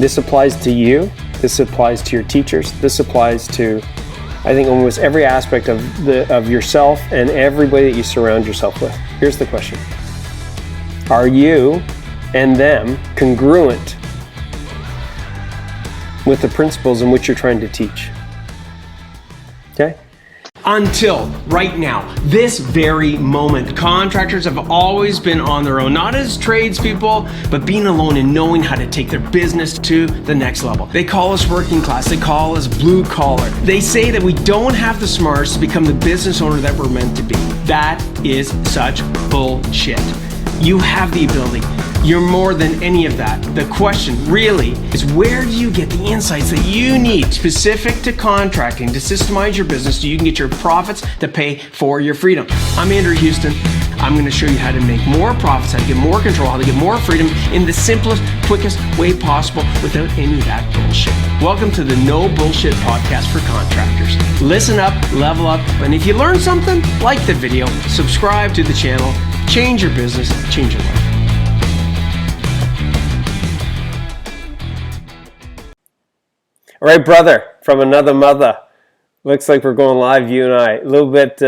This applies to you. This applies to your teachers. This applies to, I think, almost every aspect of yourself and everybody that you surround yourself with. Here's the question. Are you and them congruent with the principles in which you're trying to teach? Okay? Until right now, this very moment, contractors have always been on their own, not as tradespeople, but being alone and knowing how to take their business to the next level. They call us working class, they call us blue collar. They say that we don't have the smarts to become the business owner that we're meant to be. That is such bullshit. You have the ability. You're more than any of that. The question really is, where do you get the insights that you need specific to contracting to systemize your business so you can get your profits to pay for your freedom? I'm Andrew Houston. I'm going to show you how to make more profits, how to get more control, how to get more freedom in the simplest, quickest way possible without any of that bullshit. Welcome to the No Bullshit Podcast for Contractors. Listen up, level up, and if you learn something, like the video, subscribe to the channel, change your business, change your life. All right, brother, from another mother. Looks like we're going live, you and I. A little bit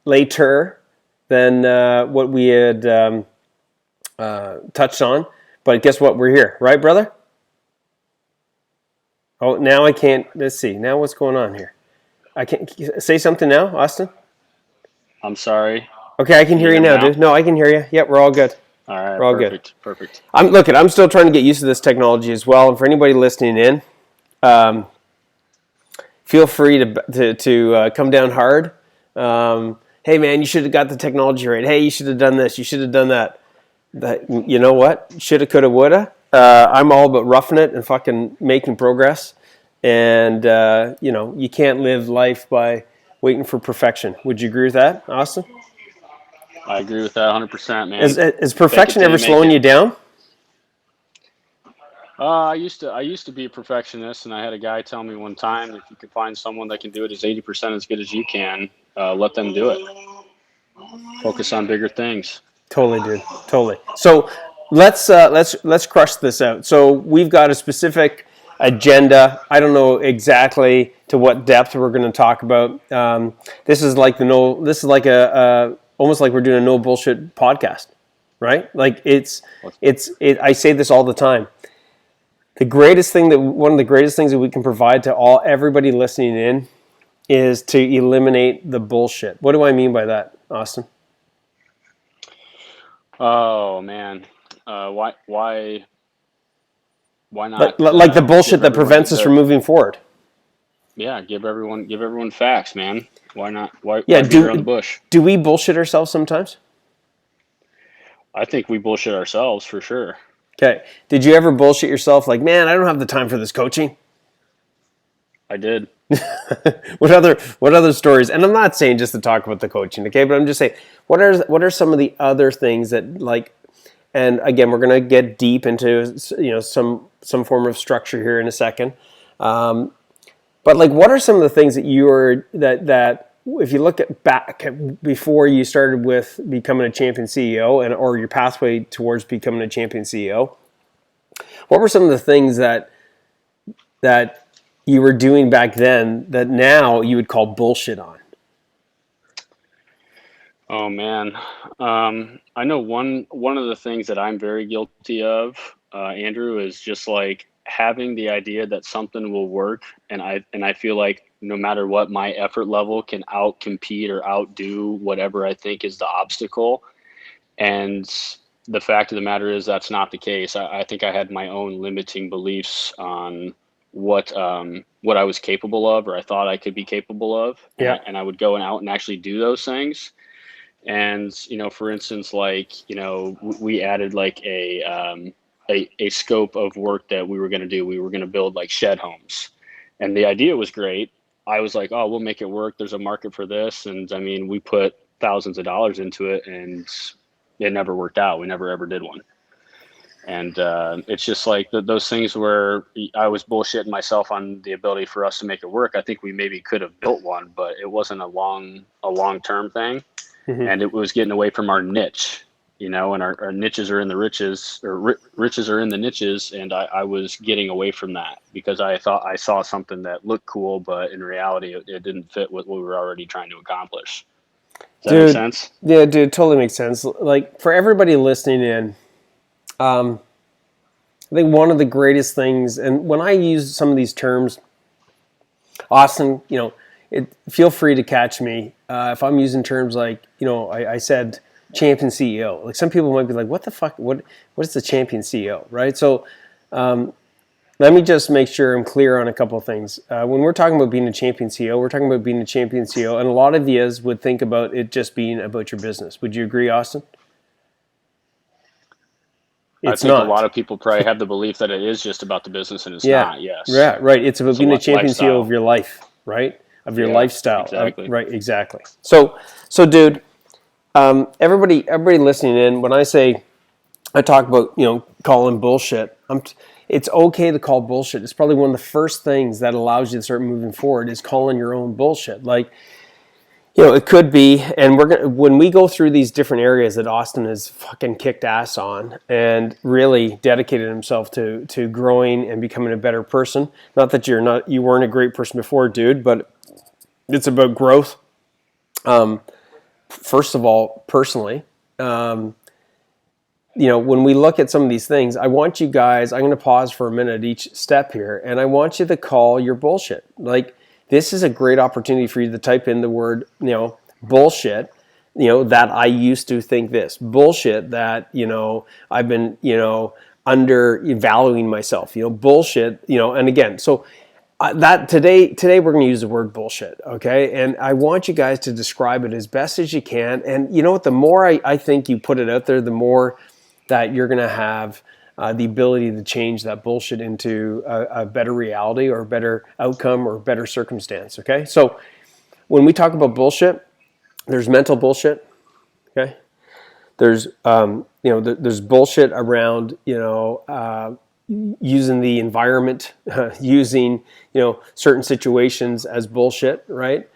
later than what we had touched on. But guess what? We're here, right, brother? Oh, now I can't. Let's see. Now what's going on here? I can't say something now, Austin. I'm sorry. Okay, I can hear you now, dude. No, I can hear you. Yep, we're all good. All right, we're all perfect, good. Perfect. I'm still trying to get used to this technology as well. And for anybody listening in, feel free to come down hard. Hey, man, you should have got the technology right. Hey, you should have done this. You should have done that. You know what? Shoulda, coulda, woulda. I'm all about roughing it and fucking making progress. And, you can't live life by waiting for perfection. Would you agree with that, Austin? I agree with that 100%, man. Is perfection ever slowing you down? I used to be a perfectionist, and I had a guy tell me one time, if you can find someone that can do it as 80% as good as you can, let them do it. Focus on bigger things. Totally, dude. Totally. So let's crush this out. So we've got a specific agenda. I don't know exactly to what depth we're going to talk about. This is like almost like we're doing a no bullshit podcast, right? Like I say this all the time. One of the greatest things that we can provide to everybody listening in is to eliminate the bullshit. What do I mean by that, Austin? Oh man, why not? Like the bullshit that prevents us from moving forward. Yeah, give everyone facts, man. Why not? Why beat around the bush? Do we bullshit ourselves sometimes? I think we bullshit ourselves for sure. Okay. Did you ever bullshit yourself like, man, I don't have the time for this coaching? I did. What other stories? And I'm not saying just to talk about the coaching, okay? But I'm just saying, what are some of the other things that, like, and again, we're gonna get deep into some form of structure here in a second. But like, what are some of the things that if you look back before you started with becoming a champion CEO or your pathway towards becoming a champion CEO, what were some of the things that you were doing back then that now you would call bullshit on? Oh man, I know one of the things that I'm very guilty of, Andrew, is just like having the idea that something will work, and I feel like no matter what, my effort level can outcompete or outdo whatever I think is the obstacle. And the fact of the matter is that's not the case. I think I had my own limiting beliefs on what I was capable of, or I thought I could be capable of. Yeah. And I would go out and actually do those things. And, for instance, like, we added like a scope of work that we were going to do. We were going to build like shed homes, and the idea was great. I was like, oh, we'll make it work. There's a market for this. And I mean, we put thousands of dollars into it, and it never worked out. We never ever did one. And it's just like those things where I was bullshitting myself on the ability for us to make it work. I think we maybe could have built one, but it wasn't a long-term thing. Mm-hmm. And it was getting away from our niche. you know, and our niches are in the riches, or riches are in the niches. And I was getting away from that because I thought I saw something that looked cool, but in reality, it didn't fit with what we were already trying to accomplish. Does that make Dude, sense? yeah, dude, totally makes sense. Like for everybody listening in, I think one of the greatest things, and when I use some of these terms, Austin, feel free to catch me if I'm using terms like, I said champion CEO. Like some people might be like, what the fuck? What is the champion CEO, right? So let me just make sure I'm clear on a couple of things. When we're talking about being a champion CEO, we're talking about being a champion CEO, and a lot of yous would think about it just being about your business. Would you agree, Austin? I It's think a lot not. of people probably have the belief that it is just about the business, and it's Yeah, not. Yes, yeah, right. It's about it's a being a champion CEO of lifestyle. your life, right? Of your Yeah, lifestyle, exactly. right? Exactly. So, dude, everybody listening in, when I talk about calling bullshit, it's okay to call bullshit. It's probably one of the first things that allows you to start moving forward is calling your own bullshit. Like, it could be, and when we go through these different areas that Austin has fucking kicked ass on and really dedicated himself to growing and becoming a better person. Not that you weren't a great person before, dude, but it's about growth. First of all, personally, when we look at some of these things, I want you guys, I'm going to pause for a minute each step here, and I want you to call your bullshit. Like, this is a great opportunity for you to type in the word, bullshit, that I used to think this. Bullshit that, I've been, undervaluing myself, bullshit, and again, so that today we're going to use the word bullshit, okay? And I want you guys to describe it as best as you can. And you know what? The more I think you put it out there, the more that you're going to have the ability to change that bullshit into a better reality or a better outcome or a better circumstance, okay? So when we talk about bullshit, there's mental bullshit, okay? There's there's bullshit around using the environment, using certain situations as bullshit, right?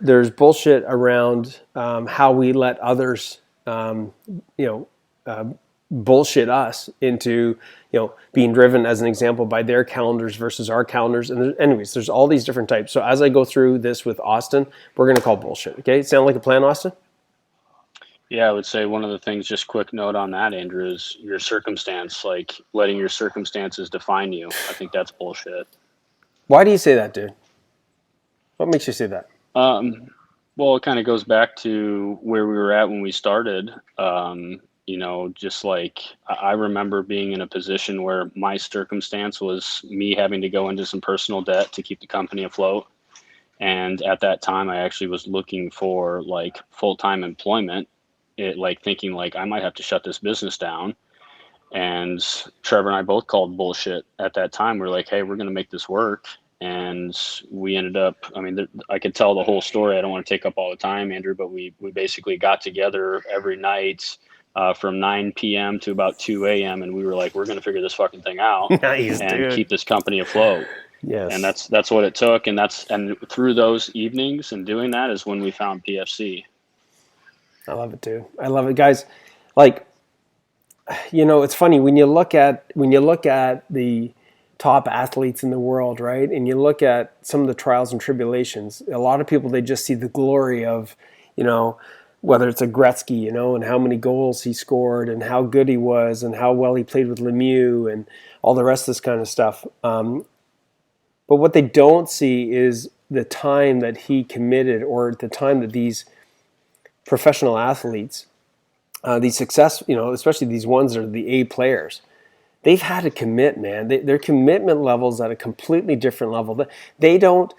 There's bullshit around how we let others, bullshit us into being driven, as an example, by their calendars versus our calendars. And anyways, there's all these different types. So as I go through this with Austin, we're going to call bullshit. Okay, sound like a plan, Austin? Yeah, I would say one of the things, just quick note on that, Andrew, is your circumstance, like letting your circumstances define you. I think that's bullshit. Why do you say that, dude? What makes you say that? Well, it kind of goes back to where we were at when we started. Just like I remember being in a position where my circumstance was me having to go into some personal debt to keep the company afloat. And at that time, I actually was looking for like full-time employment, like thinking like I might have to shut this business down. And Trevor and I both called bullshit at that time. We're like, hey, we're going to make this work. And we ended up, I mean, I could tell the whole story. I don't want to take up all the time, Andrew, but we basically got together every night from 9 p.m. to about 2 a.m. And we were like, we're going to figure this fucking thing out Nice, and dude. keep this company afloat. And Yes. that's what it took. And through those evenings and doing that is when we found PFC. I love it, dude. I love it, guys. Like, it's funny when you look at the top athletes in the world, right? And you look at some of the trials and tribulations. A lot of people, they just see the glory of, whether it's a Gretzky, and how many goals he scored and how good he was and how well he played with Lemieux and all the rest of this kind of stuff. But what they don't see is the time that he committed, or the time that these professional athletes, these success, especially these ones that are the A players, they've had to commit, man. Their commitment level's at a completely different level. They don't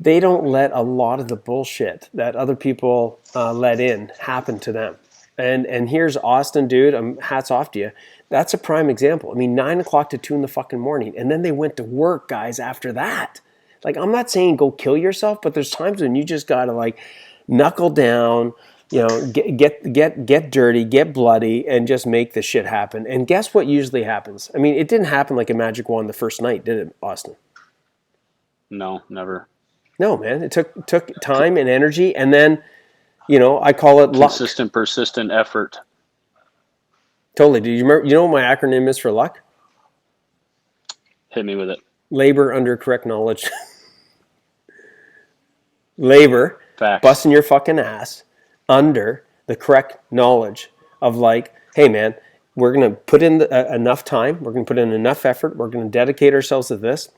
let a lot of the bullshit that other people let in happen to them. And here's Austin, dude. Hats off to you. That's a prime example. I mean, 9 o'clock to 2 in the fucking morning, and then they went to work, guys. After that, like, I'm not saying go kill yourself, but there's times when you just gotta like knuckle down, get dirty, get bloody, and just make this shit happen. And guess what usually happens? I mean, it didn't happen like a magic wand the first night, did it, Austin? No, never. No, man. It took time and energy, and then, I call it luck. Consistent, persistent effort. Totally. Do you remember? You know what my acronym is for luck? Hit me with it. Labor under correct knowledge. Labor, Facts. busting your fucking ass under the correct knowledge of like, hey man, we're going to put in enough time, we're going to put in enough effort, we're going to dedicate ourselves to this.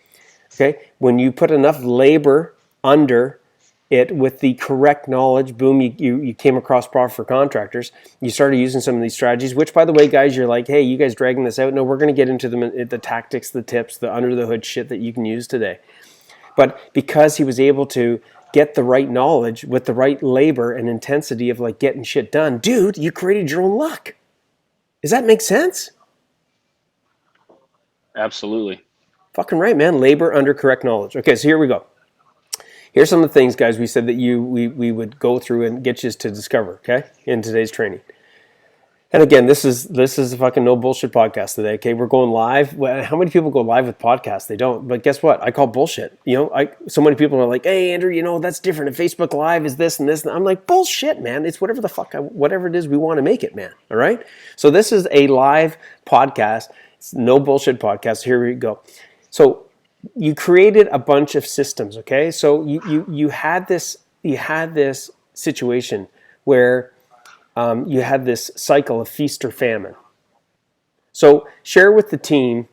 Okay, when you put enough labor under it with the correct knowledge, boom, you came across profit for contractors. You started using some of these strategies, which by the way, guys, you're like, hey, you guys dragging this out. No, we're going to get into the tactics, the tips, the under the hood shit that you can use today. But because he was able to get the right knowledge with the right labor and intensity of like getting shit done, dude, you created your own luck. Does that make sense? Absolutely. Fucking right, man. Labor under correct knowledge. Okay, so here we go. Here's some of the things, guys, we said that we would go through and get you to discover, okay, in today's training. And again, this is a fucking no bullshit podcast today. Okay, we're going live. How many people go live with podcasts? They don't. But guess what? I call bullshit. So many people are like, "Hey, Andrew, that's different. And Facebook Live is this and this." And I'm like, bullshit, man. It's whatever the fuck, whatever it is we want to make it, man. All right. So this is a live podcast. It's no bullshit podcast. Here we go. So you created a bunch of systems. Okay. So you had this situation where you had this cycle of feast or famine. So share with the team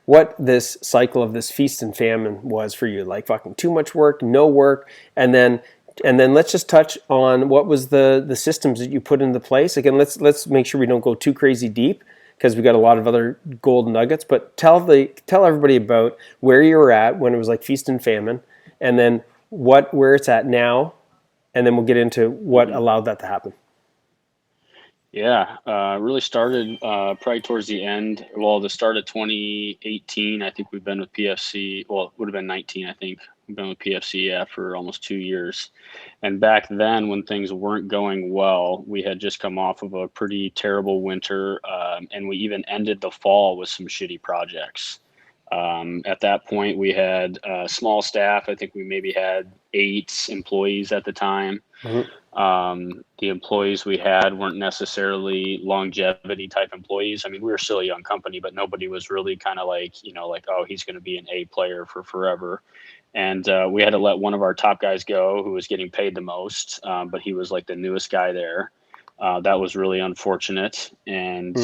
what this cycle of this feast and famine was for you. Like fucking too much work, no work, and then let's just touch on what was the systems that you put into place. Again, let's make sure we don't go too crazy deep because we got a lot of other gold nuggets. But tell everybody about where you were at when it was like feast and famine, and then where it's at now. And then we'll get into what allowed that to happen. Yeah, really started probably towards the end. Well, the start of 2018, I think we've been with PFC. Well, it would have been 19, I think. We've been with PFC for almost 2 years. And back then, when things weren't going well, we had just come off of a pretty terrible winter, and we even ended the fall with some shitty projects. At that point, we had a small staff. I think we maybe had 8 employees at the time. The employees we had weren't necessarily longevity type employees. I mean, we were still a young company, but nobody was really kind of like, oh, he's going to be an A player for forever. And we had to let one of our top guys go who was getting paid the most, but he was like the newest guy there. That was really unfortunate, and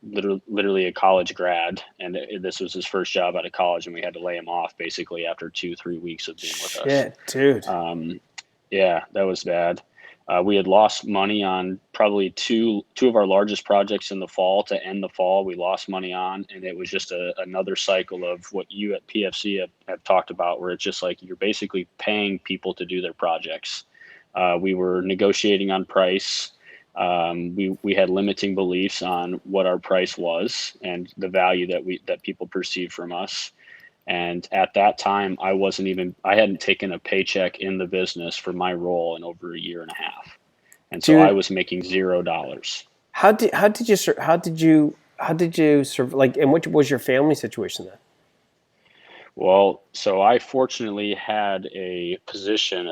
literally a college grad, and this was his first job out of college, and we had to lay him off basically after 2-3 weeks of being with us. Shit, dude. Yeah, that was bad. We had lost money on probably two of our largest projects in the fall. To end the fall, we lost money on, and it was just another cycle of what you at PFC have talked about, where it's just like you're basically paying people to do their projects. We were negotiating on price. We had limiting beliefs on what our price was and the value that people perceived from us. And at that time, I hadn't taken a paycheck in the business for my role in over 1.5 years. And so I was making $0. How did you serve, like, and what was your family situation then? Well, so I fortunately had a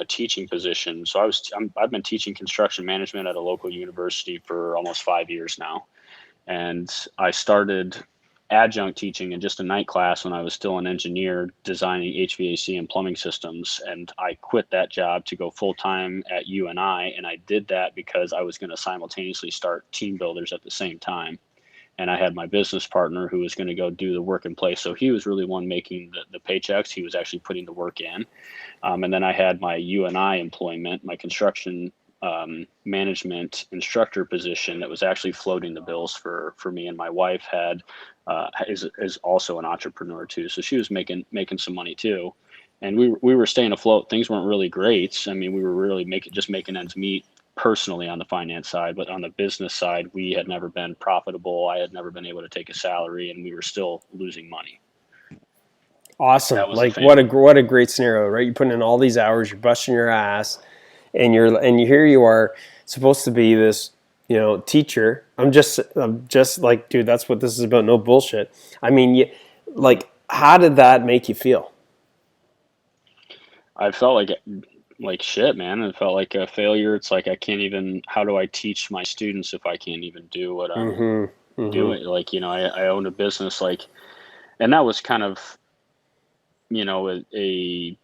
teaching position. So I've been teaching construction management at a local university for almost 5 years now. And I started adjunct teaching in just a night class when I was still an engineer designing HVAC and plumbing systems. And I quit that job to go full time at UNI. And I did that because I was going to simultaneously start Team Builders at the same time. And I had my business partner who was going to go do the work in place. So he was really one making the paychecks. He was actually putting the work in. And then I had my UNI employment, my construction management instructor position that was actually floating the bills for me. And my wife is also an entrepreneur too. So she was making some money too. And we were staying afloat. Things weren't really great. I mean, we were really making ends meet personally on the finance side, but on the business side, we had never been profitable. I had never been able to take a salary, and we were still losing money. Awesome. Like what a great scenario, right? You're putting in all these hours, you're busting your ass, and here you are supposed to be this, teacher. I'm just like, dude, that's what this is about. No bullshit. I mean, how did that make you feel? I felt like like shit, man. It felt like a failure. It's like I can't even. How do I teach my students if I can't even do what I'm Mm-hmm. Mm-hmm. doing? Like, I own a business, like, and that was kind of, a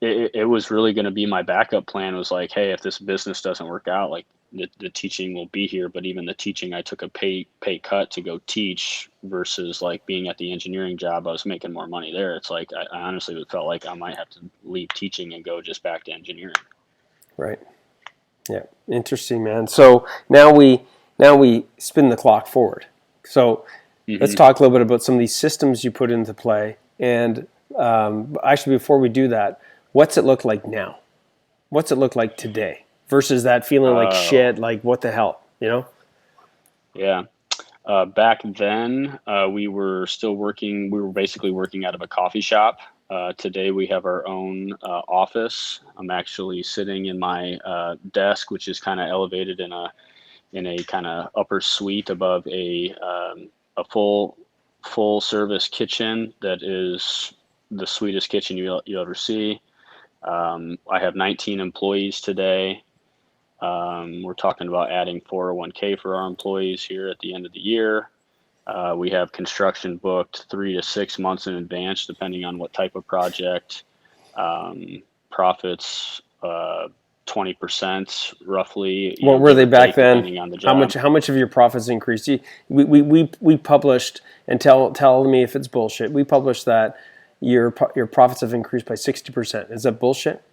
it was really going to be my backup plan. Was like, hey, if this business doesn't work out, like the teaching will be here. But even the teaching, I took a pay cut to go teach versus like being at the engineering job. I was making more money there. It's like I honestly felt like I might have to leave teaching and go just back to engineering. Right. Yeah. Interesting, man. So now we spin the clock forward. So let's Hmm. talk a little bit about some of these systems you put into play. And actually, before we do that, what's it look like now? What's it look like today versus that feeling like Oh, shit, like what the hell, you know? yeah. Back then, we were still working. We were basically working out of a coffee shop. Today, we have our own office. I'm actually sitting in my desk, which is kind of elevated in a kind of upper suite above a full service kitchen that is the sweetest kitchen you'll ever see. I have 19 employees today. We're talking about adding 401k for our employees here at the end of the year. We have construction booked 3 to 6 months in advance, depending on what type of project. Profits 20% roughly, What were give they or back take, then? depending on the How job. much of your profits increased? We published, and tell me if it's bullshit. We published that your profits have increased by 60%. Is that bullshit?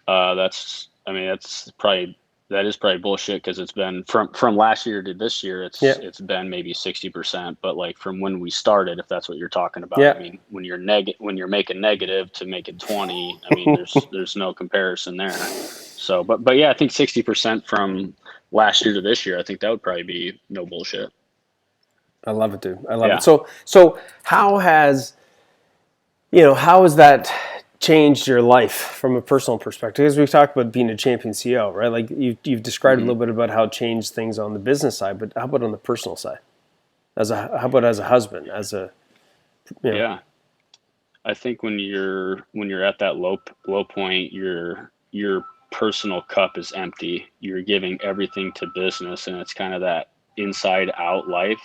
I mean, that is probably bullshit because it's been from last year to this year, Yeah. it's been maybe 60%. But like from when we started, if that's what you're talking about, I Yeah. mean, when you're making negative to making 20, I mean, there's no comparison there. So, but yeah, I think 60% from last year to this year, I think that would probably be no bullshit. I love it, dude. I love it. Yeah. So how has that changed your life from a personal perspective? Because we've talked about being a champion CEO, right? Like you've described a Hmm. little bit about how it changed things on the business side, but how about on the personal side? How about as a husband, as a you know? Yeah. I think when you're at that low point, your personal cup is empty. You're giving everything to business, and it's kind of that inside out life,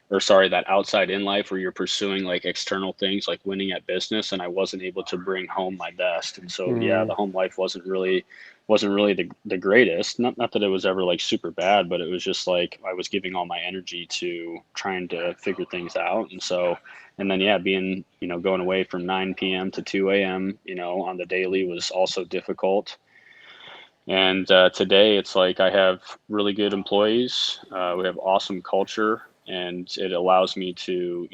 or sorry, that outside in life where you're pursuing like external things like winning at business, and I wasn't able to bring home my best. And so yeah, Mm, the home life wasn't really the greatest. Not that it was ever like super bad, but it was just like I was giving all my energy to trying to figure things out. And so and then yeah, being, going away from 9 p.m. to 2 a.m., on the daily was also difficult. And today it's like I have really good employees. We have awesome culture, and it allows me to,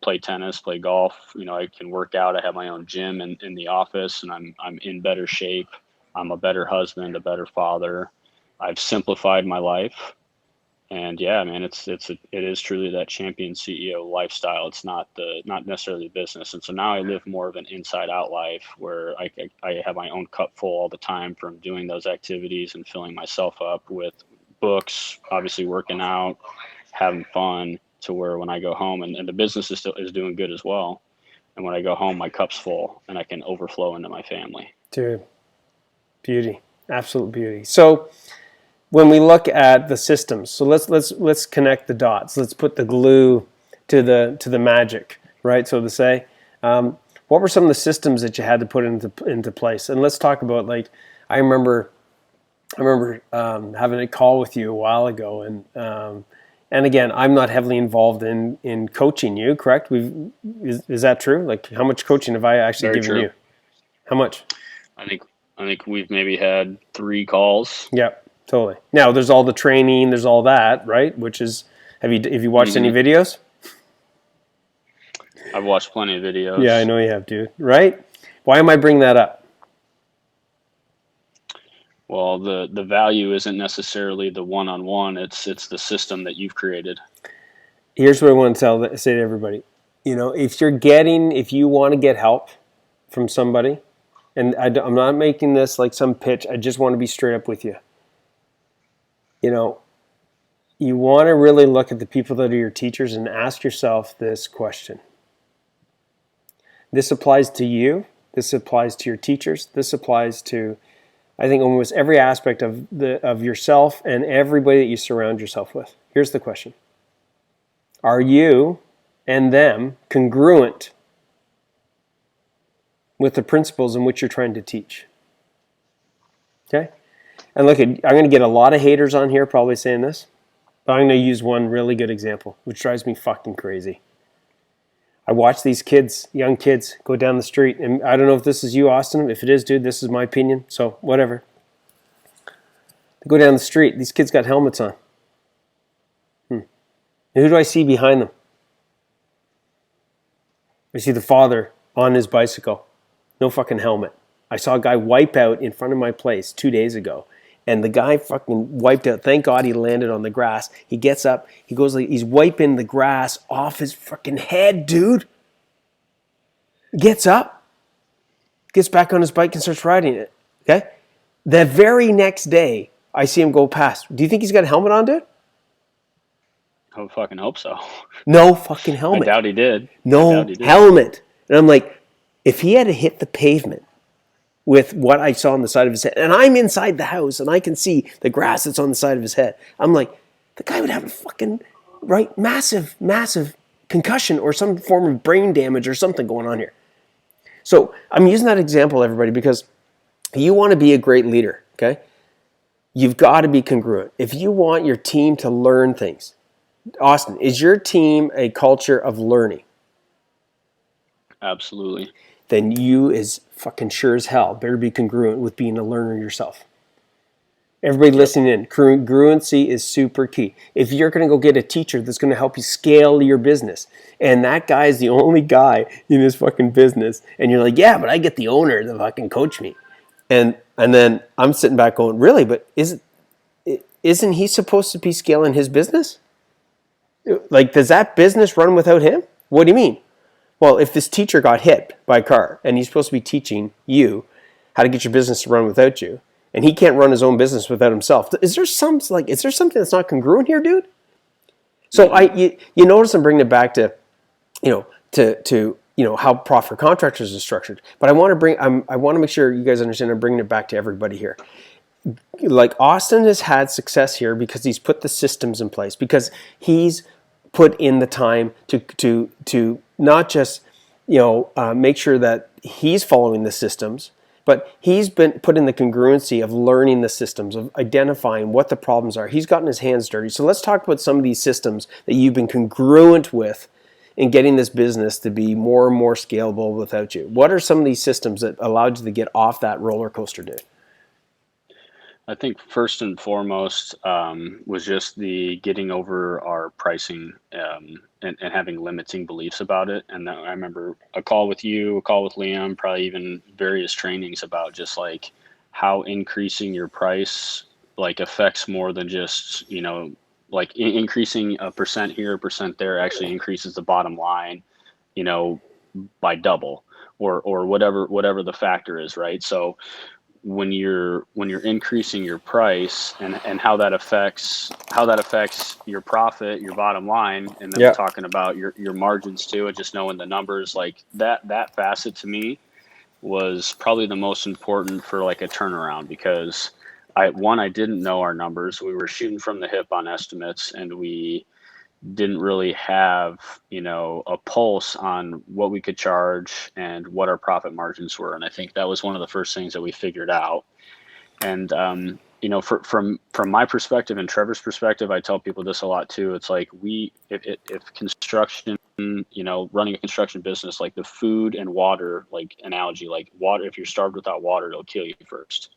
play tennis, play golf. I can work out. I have my own gym in the office, and I'm in better shape. I'm a better husband, a better father. I've simplified my life, and yeah, man, it is truly that champion CEO lifestyle. It's not necessarily business. And so now I live more of an inside out life where I have my own cup full all the time from doing those activities and filling myself up with books, obviously working out, having fun, to where when I go home, and the business is doing good as well. And when I go home, my cup's full and I can overflow into my family. dude, beauty, absolute beauty. So when we look at the systems, so let's connect the dots. Let's put the glue to the magic, right? So to say, what were some of the systems that you had to put into place? And let's talk about like I remember having a call with you a while ago, and again, I'm not heavily involved in coaching you, correct? Is that true? Like, how much coaching have I actually Very given true. you? How much? I think I think we've maybe had 3 calls. Yep, totally. Now, there's all the training, there's all that, right? Which is, have you watched any Hmm. videos? I've watched plenty of Yeah, I videos. know you have, dude. Right? Why am I bringing that up? Well, the value isn't necessarily the one-on-one. It's the system that you've created. Here's what I want to say to everybody. If you want to get help from somebody, and I'm not making this like some pitch. I just want to be straight up with you. You know, you want to really look at the people that are your teachers and ask yourself this question. This applies to you, This applies to your teachers. This applies to, I think, almost every aspect of yourself and everybody that you surround yourself with. Here's the question. Are you and them congruent with the principles in which you're trying to teach? Okay? And look, I'm going to get a lot of haters on here probably saying this, but I'm going to use one really good example, which drives me fucking crazy. I watch these kids, young kids, go down the street, and I don't know if this is you, Austin. If it is, dude, this is my opinion, so whatever. They go down the street. These kids got helmets on. And who do I see behind them? I see the father on his bicycle. No fucking helmet. I saw a guy wipe out in front of my place 2 days ago. And the guy fucking wiped out. Thank God he landed on the grass. He gets up. He goes like, he's wiping the grass off his fucking head, dude. Gets up. Gets back on his bike and starts riding it. Okay? The very next day, I see him go past. Do you think he's got a helmet on, dude? I fucking hope so. No fucking helmet. I doubt he did. No helmet. And I'm like, if he had to hit the pavement with what I saw on the side of his head, and I'm inside the house and I can see the grass that's on the side of his head, I'm like, the guy would have a fucking massive concussion or some form of brain damage or something going on here. So I'm using that example, everybody, because you want to be a great leader, okay? You've got to be congruent. If you want your team to learn things, Austin, is your team a culture of learning? Absolutely. Then you is fucking sure as hell better be congruent with being a learner yourself. Everybody listening in, congruency is super key. If you're going to go get a teacher that's going to help you scale your business, and that guy is the only guy in his fucking business, and you're like, yeah, but I get the owner to fucking coach me. And then I'm sitting back going, really? But isn't he supposed to be scaling his business? Like, does that business run without him? What do you mean? Well, if this teacher got hit by a car and he's supposed to be teaching you how to get your business to run without you, and he can't run his own business without himself, is there something that's not congruent here, dude? So you notice I'm bringing it back to how Profit Contractors is structured, but I want to make sure you guys understand I'm bringing it back to everybody here. Like, Austin has had success here because he's put the systems in place, because he's put in the time to not just make sure that he's following the systems, but he's been put in the congruency of learning the systems, of identifying what the problems are. He's gotten his hands dirty. So let's talk about some of these systems that you've been congruent with in getting this business to be more and more scalable without you. What are some of these systems that allowed you to get off that roller coaster, dude? I think first and foremost was just the getting over our pricing and having limiting beliefs about it. And I remember a call with you, a call with Liam, probably even various trainings about just like how increasing your price like affects more than just, like increasing a percent here, a percent there actually increases the bottom line, by double or whatever the factor is, right? So when you're increasing your price and how that affects your profit, your bottom line, and then we're talking about your margins too, and just knowing the numbers, like that facet to me was probably the most important for like a turnaround, because I didn't know our numbers. We were shooting from the hip on estimates, and we didn't really have, a pulse on what we could charge and what our profit margins were. And I think that was one of the first things that we figured out. And, from my perspective and Trevor's perspective, I tell people this a lot too. It's like if construction, running a construction business, like the food and water, like analogy, like water, if you're starved without water, it'll kill you first.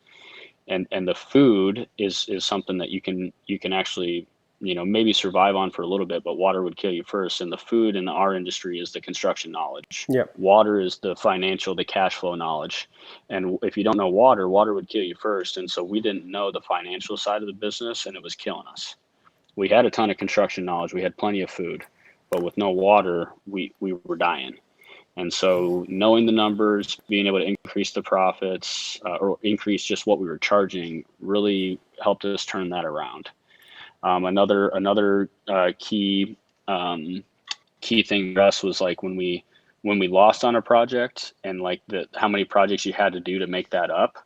And the food is something that you can actually, maybe survive on for a little bit, but water would kill you first. And the food in our industry is the construction knowledge. Yep. Water is the financial, the cash flow knowledge. And if you don't know water would kill you first. And so we didn't know the financial side of the business, and it was killing us. We had a ton of construction knowledge. We had plenty of food, but with no water, we were dying. And so knowing the numbers, being able to increase the profits or increase just what we were charging really helped us turn that around. Another key thing for us was like when we when we lost on a project, and like how many projects you had to do to make that up,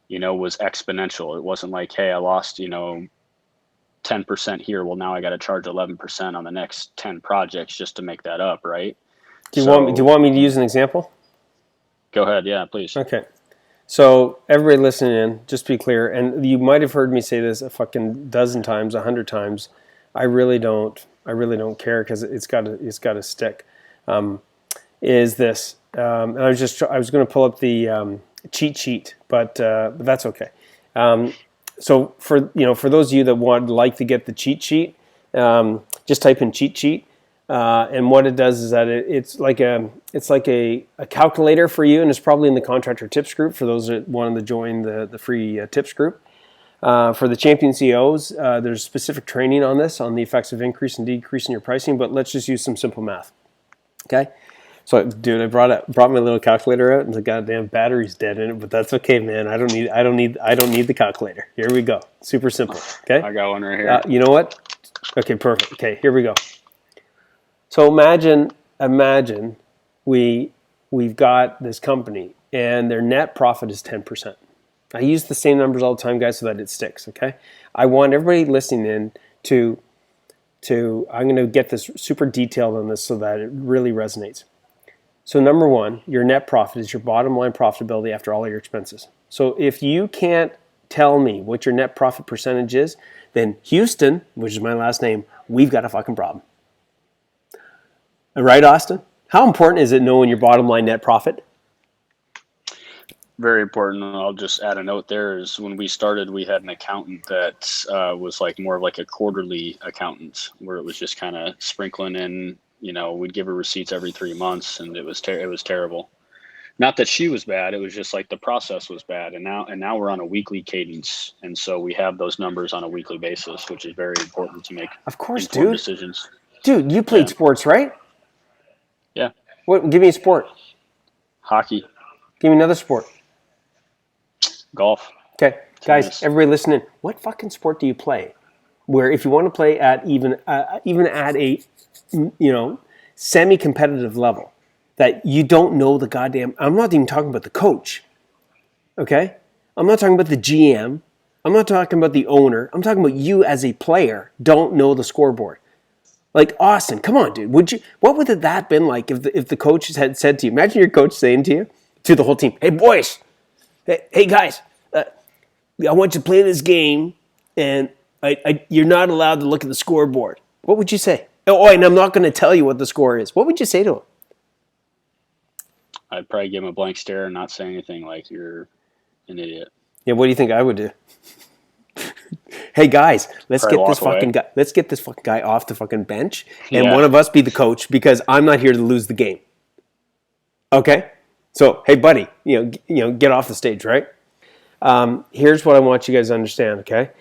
was exponential. It wasn't like, hey, I lost, 10% here. Well, now I got to charge 11% on the next 10 projects just to make that up, right? Do you want me to use an example? Go ahead. Yeah, please. Okay. So everybody listening in, just be clear, and you might have heard me say this a fucking dozen times, 100 times. I really don't care, because it's got to stick. Is this? And I was going to pull up the cheat sheet, but that's okay. So for those of you that would like to get the cheat sheet, just type in cheat sheet. And what it does is that it's like a calculator for you, and it's probably in the contractor tips group for those that wanted to join the free tips group. For the champion CEOs, there's specific training on this, on the effects of increase and decrease in your pricing. But let's just use some simple math. Okay. So, dude, I brought my little calculator out, and the goddamn battery's dead in it. But that's okay, man. I don't need the calculator. Here we go. Super simple. Okay. I got one right here. You know what? Okay, perfect. Okay, here we go. So imagine we've got this company, and their net profit is 10%. I use the same numbers all the time, guys, so that it sticks. Okay. I want everybody listening in to I'm going to get this super detailed on this so that it really resonates. So number one, your net profit is your bottom line profitability after all of your expenses. So if you can't tell me what your net profit percentage is, then Houston, which is my last name, we've got a fucking problem. Right, Austin? How important is it knowing your bottom line net profit? Very important. I'll just add a note there is when we started, we had an accountant that was like more of like a quarterly accountant, where it was just kind of sprinkling in, we'd give her receipts every 3 months, and it was terrible. Not that she was bad, it was just like the process was bad. And now we're on a weekly cadence, and so we have those numbers on a weekly basis, which is very important to make informed decisions. Dude, you played sports, right? Yeah. What? Give me a sport. Hockey. Give me another sport. Golf. Okay, Tennis. guys, everybody listening, what fucking sport do you play? Where if you want to play at even at a semi-competitive level, that you don't know the goddamn. I'm not even talking about the coach. Okay, I'm not talking about the GM. I'm not talking about the owner. I'm talking about you as a player don't know the scoreboard. Like, Austin, come on, dude. What would that been like if the coach had said to you? Imagine your coach saying to you, to the whole team, "Hey boys, hey guys, I want you to play this game, and you're not allowed to look at the scoreboard." What would you say? Oh, and I'm not going to tell you what the score is. What would you say to him? I'd probably give him a blank stare and not say anything, like you're an idiot. Yeah, what do you think I would do? Hey guys, let's get this fucking guy off the fucking bench, and one of us be the coach, because I'm not here to lose the game. Okay? So, hey buddy, get off the stage, right? Here's what I want you guys to understand, okay?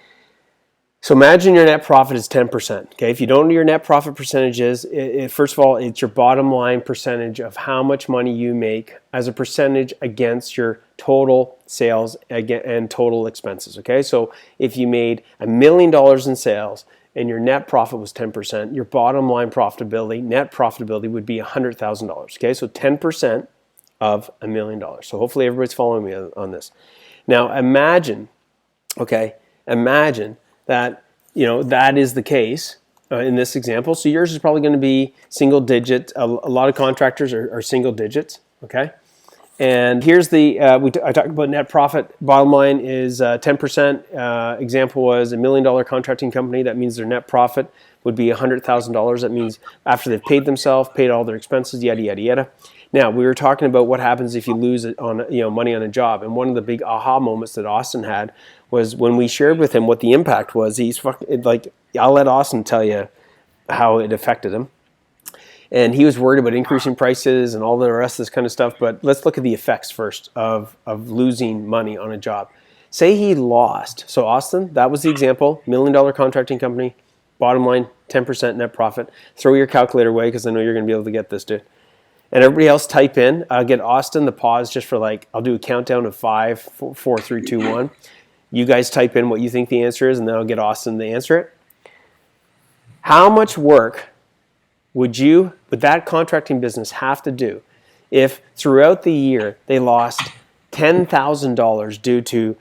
So imagine your net profit is 10%, okay? If you don't know your net profit percentage is, first of all, it's your bottom line percentage of how much money you make as a percentage against your total sales and total expenses, okay? So if you made $1 million in sales and your net profit was 10%, your bottom line profitability, net profitability would be $100,000, okay? So 10% of $1 million. So hopefully everybody's following me on this. Now imagine that that is the case in this example. So yours is probably going to be single digit. A lot of contractors are single digits. Okay, and here's I talked about net profit. Bottom line is 10%. Example was $1 million contracting company. That means their net profit would be $100,000. That means after they've paid themselves, paid all their expenses, yada yada yada. Now, we were talking about what happens if you lose money on a job, and one of the big aha moments that Austin had was when we shared with him what the impact was. I'll let Austin tell you how it affected him, and he was worried about increasing prices and all the rest of this kind of stuff. But let's look at the effects first of losing money on a job. Say he lost. So Austin, that was the example. $1 million contracting company, bottom line 10% net profit. Throw your calculator away because I know you're going to be able to get this, dude. And everybody else type in. I'll get Austin the pause just for I'll do a countdown of 5, 4, 3, 2, 1. You guys type in what you think the answer is, and then I'll get Austin to answer it. How much work would that contracting business have to do if throughout the year they lost $10,000 due to,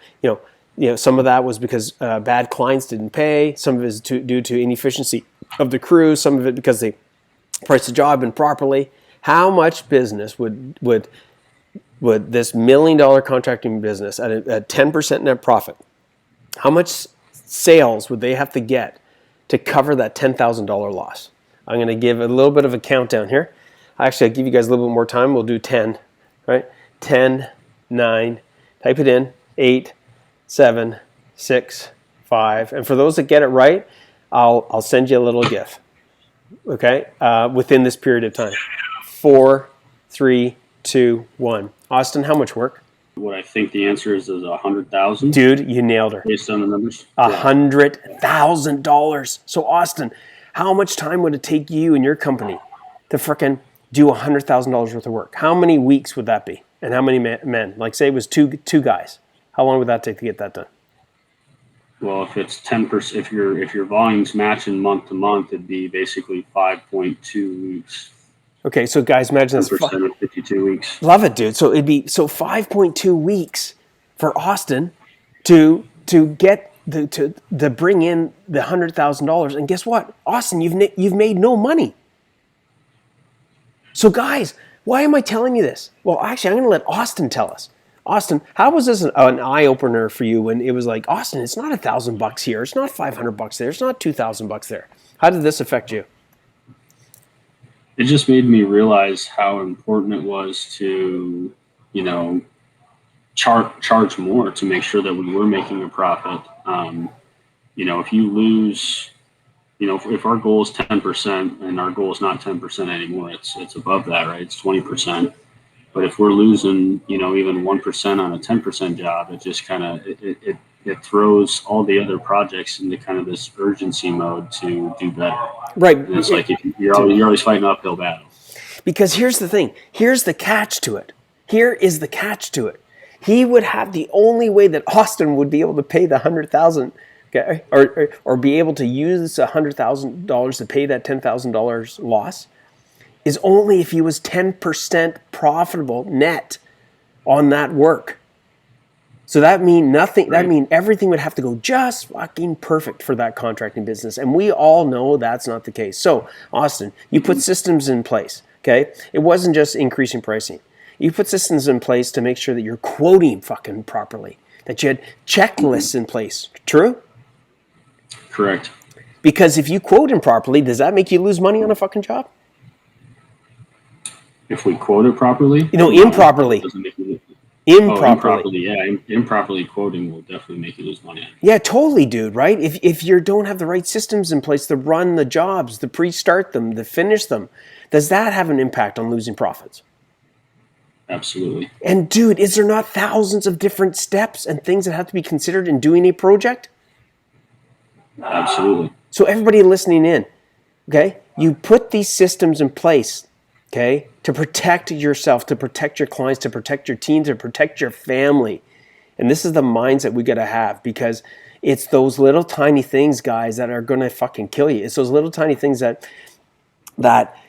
some of that was because bad clients didn't pay, some of it is due to inefficiency of the crew, some of it because they priced the job improperly. How much business would this $1 million contracting business at a 10% net profit, how much sales would they have to get to cover that $10,000 loss? I'm going to give a little bit of a countdown here. Actually, I'll give you guys a little bit more time. We'll do 10, right? 10, 9, type it in, 8, 7, 6, 5. And for those that get it right, I'll send you a little GIF, okay, within this period of time. 4, 3, 2, 1. Austin, how much work? What I think the answer is 100,000. Dude, you nailed her. Based on the numbers. $100,000. So Austin, how much time would it take you and your company to frickin' do $100,000 worth of work? How many weeks would that be? And how many men? Like say it was two guys. How long would that take to get that done? Well, if it's 10%, if your volume's matching month to month, it'd be basically 5.2 weeks. Okay, so guys, imagine that's 10% of 52 weeks. Love it, dude. So it'd be 5.2 weeks for Austin to get to bring in the $100,000. And guess what, Austin, you've made no money. So guys, why am I telling you this? Well, actually, I'm going to let Austin tell us. Austin, how was this an eye opener for you when it was like, Austin, it's not $1,000 here, it's not $500 there, it's not $2,000 there? How did this affect you? It just made me realize how important it was to, charge more to make sure that we were making a profit. If you lose, if our goal is 10% and our goal is not 10% anymore, it's above that, right? It's 20%. But if we're losing, even 1% on a 10% job, it just kind of, it throws all the other projects into kind of this urgency mode to do better. Right. And it's like you're always fighting an uphill battle. Because here's the thing. Here's the catch to it. Here is the catch to it. He would have the only way that Austin would be able to pay the $100,000, okay, or be able to use $100,000 to pay that $10,000 loss, is only if he was 10% profitable net on that work. So that mean nothing. Right. That mean everything would have to go just fucking perfect for that contracting business. And we all know that's not the case. So Austin, you put systems in place, okay? It wasn't just increasing pricing. You put systems in place to make sure that you're quoting fucking properly, that you had checklists in place. True? Correct. Because if you quote improperly, does that make you lose money on a fucking job? If we quote it properly? Improperly. Improperly, improperly quoting will definitely make you lose money. Yeah, totally, dude, right? If you don't have the right systems in place to run the jobs, to pre-start them, to finish them, does that have an impact on losing profits? Absolutely. And dude, is there not thousands of different steps and things that have to be considered in doing a project? Absolutely. So everybody listening in, okay, you put these systems in place, okay, to protect yourself, to protect your clients, to protect your team, to protect your family. And this is the mindset we got to have, because it's those little tiny things, guys, that are going to fucking kill you. It's those little tiny things that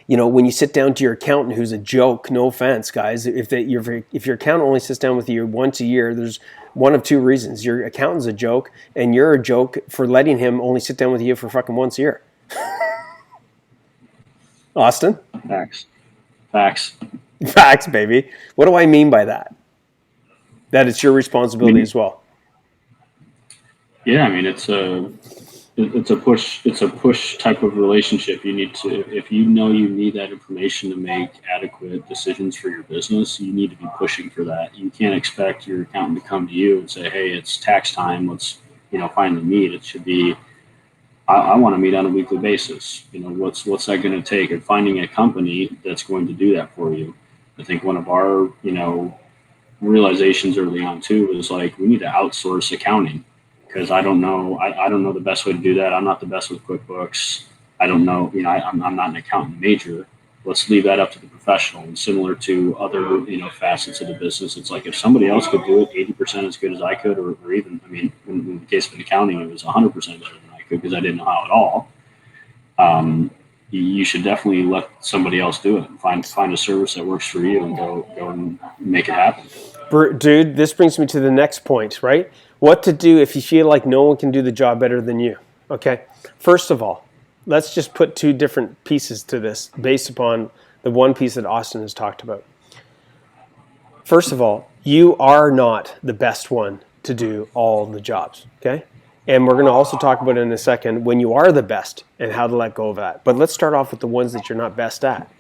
when you sit down to your accountant, who's a joke, no offense, guys, if your accountant only sits down with you once a year, there's one of two reasons. Your accountant's a joke, and you're a joke for letting him only sit down with you for fucking once a year. Austin? Facts, baby. What do I mean by that? That it's your responsibility as well. Yeah, I mean it's a push type of relationship. You need to, if you know you need that information to make adequate decisions for your business, you need to be pushing for that. You can't expect your accountant to come to you and say, "Hey, it's tax time. Let's find the meet." It should be, I want to meet on a weekly basis. What's that going to take? And finding a company that's going to do that for you. I think one of our, realizations early on too was like, we need to outsource accounting, because I don't know the best way to do that. I'm not the best with QuickBooks. I don't know, I'm not an accountant major. Let's leave that up to the professional. And similar to other, facets of the business, it's like if somebody else could do it 80% as good as I could, or even, in the case of accounting, it was 100% better than I could, because I didn't know how at all. you should definitely let somebody else do it. Find a service that works for you and go and make it happen. Dude, this brings me to the next point, right? What to do if you feel like no one can do the job better than you, okay? First of all, let's just put two different pieces to this based upon the one piece that Austin has talked about. First of all, you are not the best one to do all the jobs, okay? And we're going to also talk about it in a second when you are the best and how to let go of that. But let's start off with the ones that you're not best at.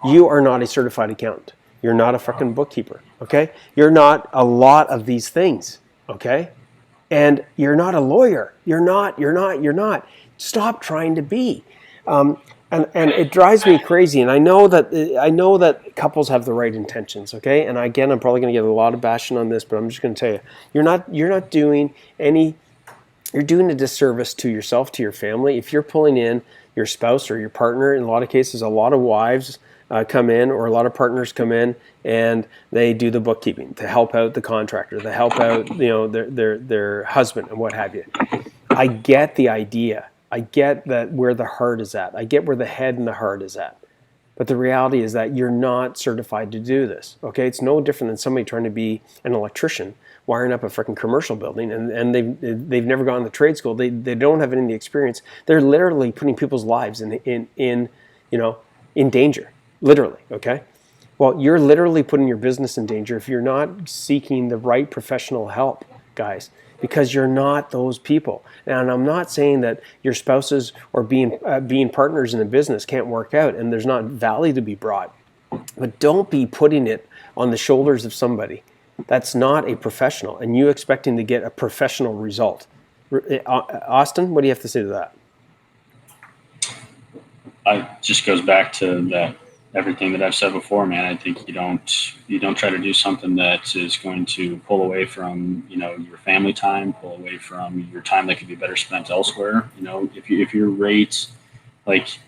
You are not a certified accountant. You're not a fucking bookkeeper, okay? You're not a lot of these things, okay? And you're not a lawyer. You're not. Stop trying to be. And it drives me crazy. And I know that couples have the right intentions, okay? And again, I'm probably going to get a lot of bashing on this, but I'm just going to tell you, you're not doing any. You're doing a disservice to yourself, to your family. If you're pulling in your spouse or your partner, in a lot of cases, a lot of wives come in, or a lot of partners come in, and they do the bookkeeping to help out the contractor, to help out their husband and what have you. I get the idea. I get that where the heart is at. I get where the head and the heart is at. But the reality is that you're not certified to do this. Okay, it's no different than somebody trying to be an electrician wiring up a freaking commercial building, and they've never gone to trade school. They don't have any experience. They're literally putting people's lives in danger. Literally, okay? Well, you're literally putting your business in danger if you're not seeking the right professional help, guys, because you're not those people. And I'm not saying that your spouses or being partners in a business can't work out and there's not value to be brought. But don't be putting it on the shoulders of somebody that's not a professional and you expecting to get a professional result. Austin, what do you have to say to that? It just goes back to that everything that I've said before, man. I think you don't try to do something that is going to pull away from your family time, pull away from your time that could be better spent elsewhere. If your rates, like,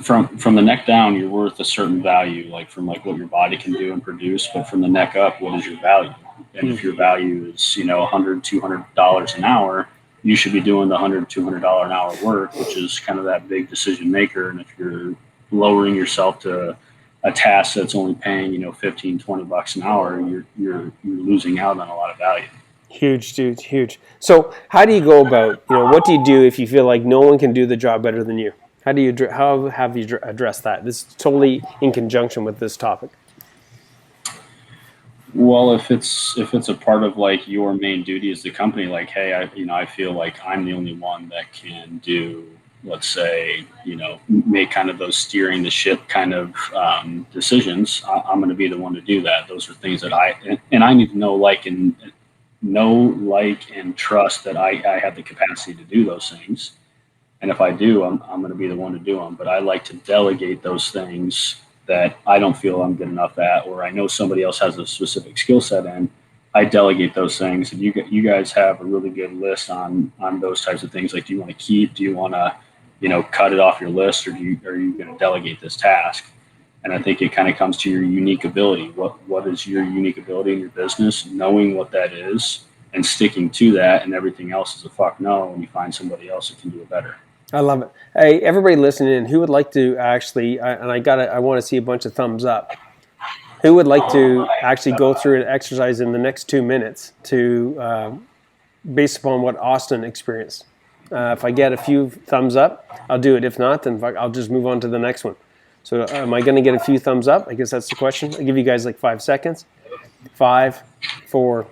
from the neck down, you're worth a certain value, like from like what your body can do and produce. But from the neck up, what is your value? And if your value is $100, $200 an hour, you should be doing the $100, $200 an hour work, which is kind of that big decision maker. And if you're lowering yourself to a task that's only paying $15, $20 an hour, you're losing out on a lot of value. Huge, dude, huge. So how do you go about, what do you do if you feel like no one can do the job better than you? How have you addressed that? This is totally in conjunction with this topic. Well, if it's a part of like your main duty as the company, like, hey, I feel like I'm the only one that can do, let's say, make kind of those steering the ship kind of decisions. I'm going to be the one to do that. Those are things that I need to know, like and trust that I have the capacity to do those things. And if I do, I'm going to be the one to do them. But I like to delegate those things that I don't feel I'm good enough at, or I know somebody else has a specific skill set in. I delegate those things. And you guys have a really good list on those types of things. Like, do you want to keep? Do you want to, cut it off your list, or are you going to delegate this task? And I think it kind of comes to your unique ability. What is your unique ability in your business? Knowing what that is and sticking to that, and everything else is a fuck no. And you find somebody else that can do it better. I love it. Hey, everybody listening in, who would like to actually, I want to see a bunch of thumbs up. Who would like to actually go through an exercise in the next 2 minutes to, based upon what Austin experienced? If I get a few thumbs up, I'll do it. If not, then I'll just move on to the next one. So am I going to get a few thumbs up? I guess that's the question. I'll give you guys like 5 seconds. 5, 4,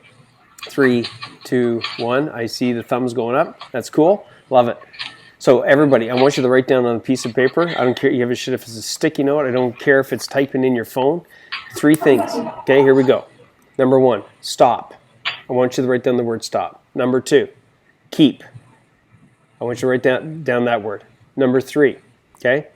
3, 2, 1. I see the thumbs going up. That's cool. Love it. So everybody, I want you to write down on a piece of paper. I don't care. You give a shit if it's a sticky note. I don't care if it's typing in your phone. 3 things. Okay, here we go. Number 1, stop. I want you to write down the word stop. Number 2, keep. I want you to write down that word. Number 3, okay,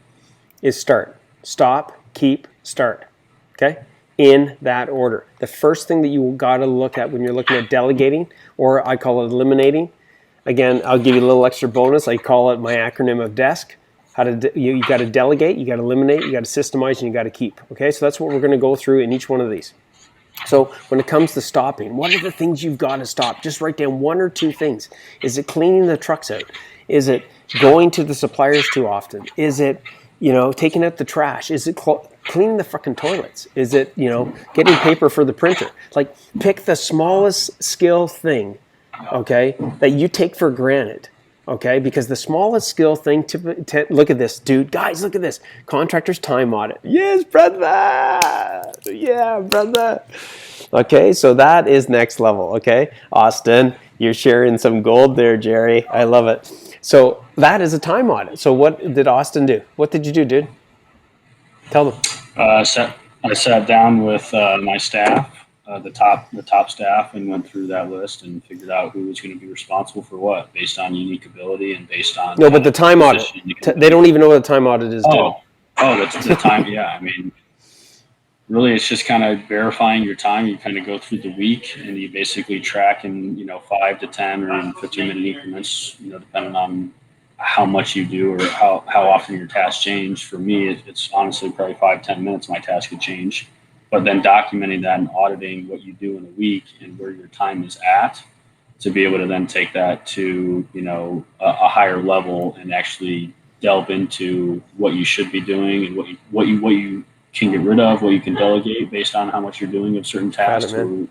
is start. Stop, keep, start. Okay? In that order. The first thing that you got to look at when you're looking at delegating, or I call it eliminating. Again, I'll give you a little extra bonus. I call it my acronym of DESK. You got to delegate, you got to eliminate, you got to systemize, and you got to keep. Okay, so that's what we're going to go through in each one of these. So when it comes to stopping, what are the things you've got to stop? Just write down 1 or 2 things. Is it cleaning the trucks out? Is it going to the suppliers too often? Is it, taking out the trash? Is it cleaning the fucking toilets? Is it, getting paper for the printer? Like, pick the smallest skill thing, okay, that you take for granted. Okay, because the smallest skill thing look at this, dude. Guys, look at this. Contractors time audit. Yes, brother. Yeah, brother. Okay, so that is next level. Okay, Austin, you're sharing some gold there, Jerry. I love it. So that is a time audit. So what did Austin do? What did you do, dude? Tell them. I sat down with my staff, the top staff, and went through that list and figured out who was going to be responsible for what, based on unique ability and based on no. But the time audit, they don't even know what a time audit is. That's the time. Yeah, I mean, really, it's just kind of verifying your time. You kind of go through the week and you basically track in 5 to 10 or even 15-minute increments, depending on how much you do or how often your tasks change. For me, it's honestly probably 5-10 minutes my task could change. But then documenting that and auditing what you do in a week and where your time is at, to be able to then take that to a higher level and actually delve into what you should be doing and what you can get rid of, what you can delegate based on how much you're doing of certain tasks, or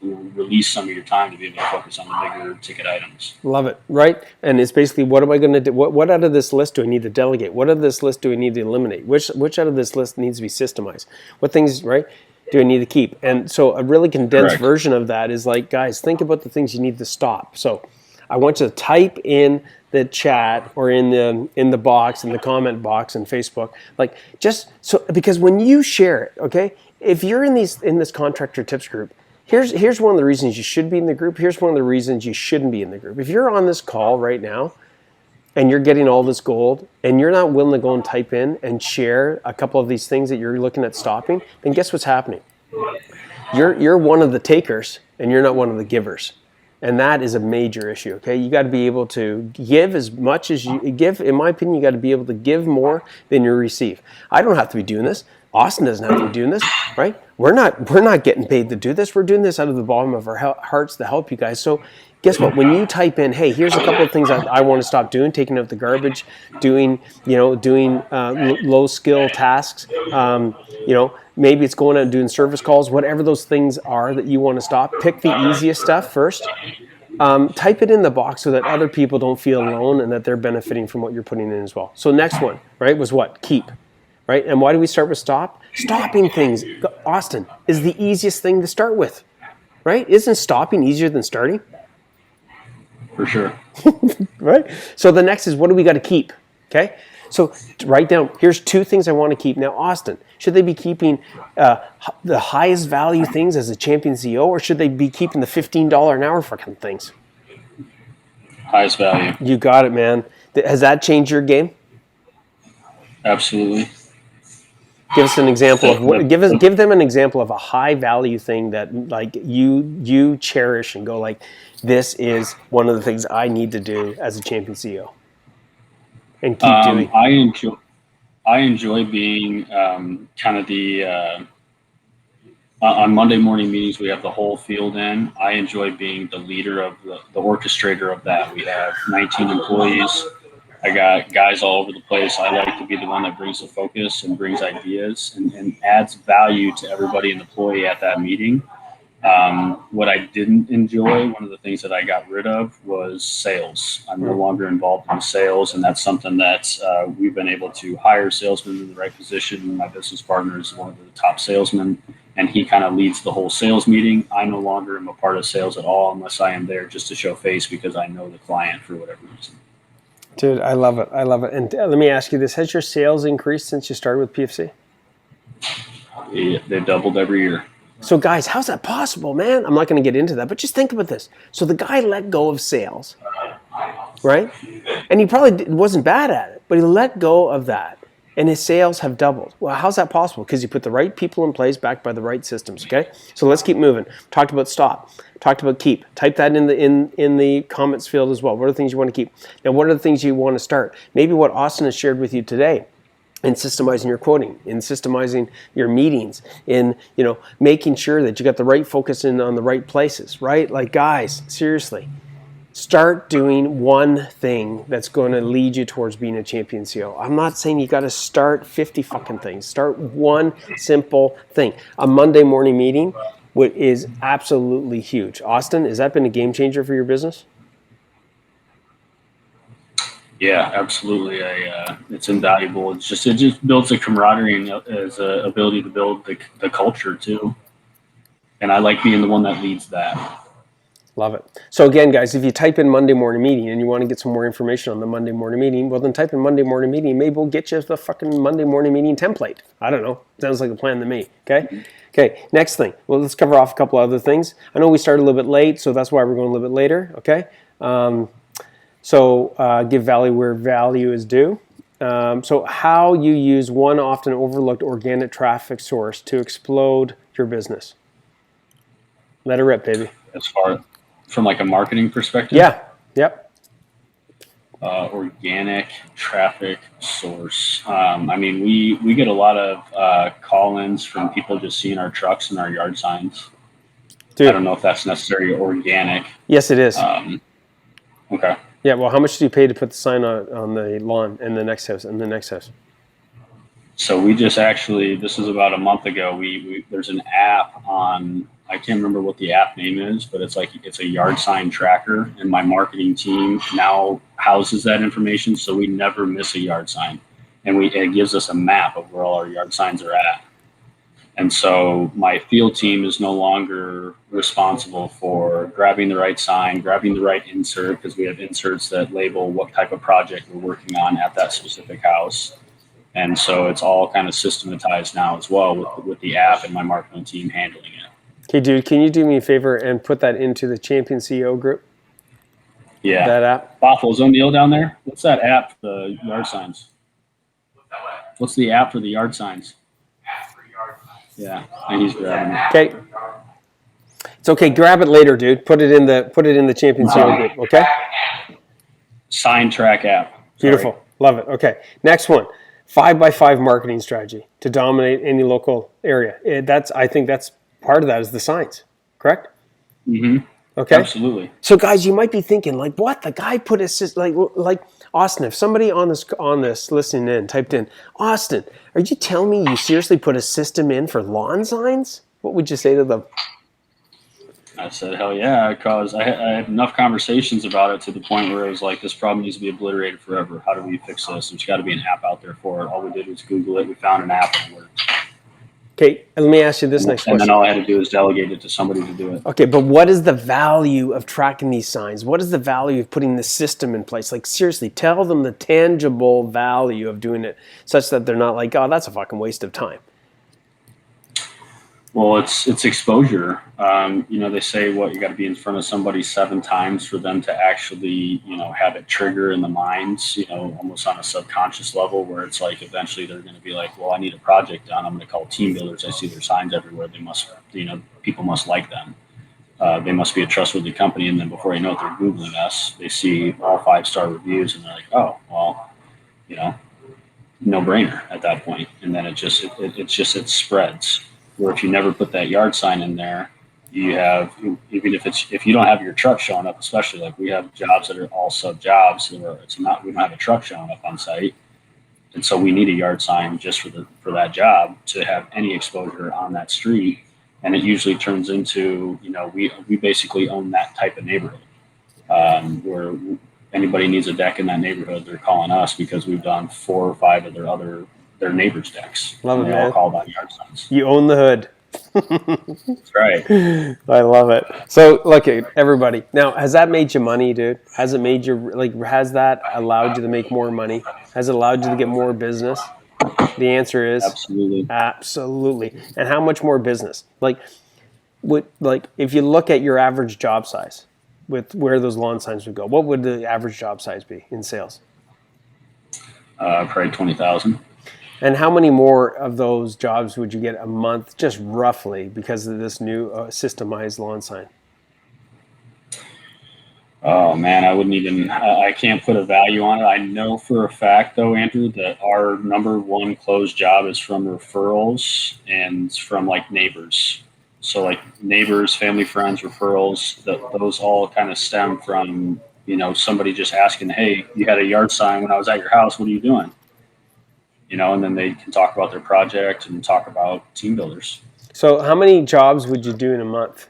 release some of your time to be able to focus on the bigger ticket items. Love it, right? And it's basically, what am I going to do? What out of this list do I need to delegate? What out of this list do I need to eliminate? Which out of this list needs to be systemized? What things, right, do I need to keep? And so a really condensed version of that is like, guys, think about the things you need to stop. So I want you to type in the chat or in the box, in the comment box in Facebook, like, just so, because when you share it, okay, if you're in this contractor tips group, here's one of the reasons you should be in the group. Here's one of the reasons you shouldn't be in the group. If you're on this call right now and you're getting all this gold and you're not willing to go and type in and share a couple of these things that you're looking at stopping, then guess what's happening? You're one of the takers and you're not one of the givers. And that is a major issue, okay? You got to be able to give as much as you give. In my opinion, you got to be able to give more than you receive. I don't have to be doing this. Austin doesn't have to be doing this, right? We're not getting paid to do this. We're doing this out of the bottom of our hearts to help you guys. So guess what? When you type in, hey, here's a couple of things that I want to stop doing, taking out the garbage, doing low skill tasks, maybe it's going out and doing service calls, whatever those things are that you want to stop. Pick the easiest stuff first. Type it in the box so that other people don't feel alone and that they're benefiting from what you're putting in as well. So next one, right, was what? Keep. Right? And why do we start with stop? Stopping things, Austin, is the easiest thing to start with. Right? Isn't stopping easier than starting? For sure. Right? So the next is, what do we got to keep? Okay? So write down, here's 2 things I want to keep. Now, Austin, should they be keeping the highest value things as a champion CEO, or should they be keeping the $15 an hour fucking things? Highest value. You got it, man. Has that changed your game? Absolutely. Give us an example of give them an example of a high value thing that like you cherish and go like, this is one of the things I need to do as a champion CEO and keep doing. I enjoy being kind of the on Monday morning meetings. We have the whole field in. I enjoy being the leader of the orchestrator of that. We have 19 employees. I got guys all over the place. I like to be the one that brings the focus and brings ideas and adds value to everybody and employee at that meeting. What I didn't enjoy, one of the things that I got rid of, was sales. I'm no longer involved in sales, and that's something that we've been able to hire salesmen in the right position. My business partner is one of the top salesmen, and he kind of leads the whole sales meeting. I no longer am a part of sales at all unless I am there just to show face because I know the client for whatever reason. Dude, I love it. I love it. And let me ask you this. Has your sales increased since you started with PFC? Yeah, they've doubled every year. So guys, how's that possible, man? I'm not going to get into that, but just think about this. So the guy let go of sales, right? And he probably wasn't bad at it, but he let go of that. And his sales have doubled. Well, how's that possible? Because you put the right people in place backed by the right systems, okay? So let's keep moving. Talked about stop. Talked about keep. Type that in the comments field as well. What are the things you want to keep? Now, what are the things you want to start? Maybe what Austin has shared with you today in systemizing your quoting, in systemizing your meetings, in making sure that you got the right focus in on the right places, right? Like, guys, seriously, start doing one thing that's going to lead you towards being a champion CEO. I'm not saying you got to start 50 fucking things. Start one simple thing. A Monday morning meeting is absolutely huge. Austin, has that been a game changer for your business? Yeah, absolutely. It's invaluable. It just builds a camaraderie and as a ability to build the culture too. And I like being the one that leads that. Love it. So again, guys, if you type in Monday morning meeting and you want to get some more information on the Monday morning meeting, well, then type in Monday morning meeting. Maybe we'll get you the fucking Monday morning meeting template. I don't know. Sounds like a plan to me. Okay. Okay. Next thing. Well, let's cover off a couple other things. I know we started a little bit late, so that's why we're going a little bit later. Okay. So give value where value is due. So how you use one often overlooked organic traffic source to explode your business. Let it rip, baby. As far from like a marketing perspective. Yeah. Yep. Organic traffic source. I mean, we get a lot of call-ins from people just seeing our trucks and our yard signs. Dude. I don't know if that's necessarily organic. Yes, it is. Okay. Yeah, well, how much do you pay to put the sign on the lawn in the next house and the next house? So we just actually, this is about a month ago, we there's an app on, I can't remember what the app name is, but it's a yard sign tracker, and my marketing team now houses that information, so we never miss a yard sign. And it gives us a map of where all our yard signs are at. And so my field team is no longer responsible for grabbing the right sign, grabbing the right insert, because we have inserts that label what type of project we're working on at that specific house. And so it's all kind of systematized now as well with the app and my marketing team handling it. Okay, dude, can you do me a favor and put that into the Champion CEO group? Yeah. That app? Bothell, is O'Neill down there? What's that app for the yard signs? What's the app for the yard signs? Yeah, and he's grabbing it. Okay. It's okay. Grab it later, dude. Put it in the Champion CEO group. Okay. Sign track app. Sorry. Beautiful. Love it. Okay. Next one. 5x5 marketing strategy to dominate any local area. I think that's part of that is the signs. Correct? Mm-hmm. Okay. Absolutely. So, guys, you might be thinking, like, what? The guy put his like Austin. If somebody on this listening in typed in, Austin, are you telling me you seriously put a system in for lawn signs? What would you say to them? I said, hell yeah, because I had enough conversations about it to the point where it was like, this problem needs to be obliterated forever. How do we fix this? There's got to be an app out there for it. All we did was Google it. We found an app and it worked. Okay, let me ask you this next question. And then all I had to do is delegate it to somebody to do it. Okay, but what is the value of tracking these signs? What is the value of putting the system in place? Like, seriously, tell them the tangible value of doing it such that they're not like, oh, that's a fucking waste of time. Well, it's exposure. They say you got to be in front of somebody 7 times for them to actually, have it trigger in the minds, almost on a subconscious level where it's like eventually they're going to be like, well, I need a project done. I'm going to call team builders. I see their signs everywhere. They must, people must like them. They must be a trustworthy company. And then before you know it, they're Googling us. They see all 5-star reviews and they're like, oh, well, no brainer at that point. And then it spreads. Where if you never put that yard sign in there, you have, even if you don't have your truck showing up, especially like we have jobs that are all sub jobs where we don't have a truck showing up on site. And so we need a yard sign just for that job to have any exposure on that street. And it usually turns into, we basically own that type of neighborhood, where anybody needs a deck in that neighborhood, they're calling us because we've done 4 or 5 of their neighbors' decks. Love it, they man. all call about yard signs. You own the hood. That's right. I love it. So, look, everybody. Now, has that made you money, dude? Has it made you, has that allowed you to make more money? Has it allowed you to get more business? The answer is absolutely. Absolutely. And how much more business? If you look at your average job size with where those lawn signs would go, what would the average job size be in sales? Probably 20,000. And how many more of those jobs would you get a month, just roughly, because of this new systemized lawn sign? Oh man, I wouldn't even. I can't put a value on it. I know for a fact, though, Andrew, that our number one closed job is from referrals and from like neighbors. So like neighbors, family, friends, referrals. Those all kind of stem from somebody just asking, "Hey, you had a yard sign when I was at your house. What are you doing?" And then they can talk about their project and talk about team builders. So how many jobs would you do in a month?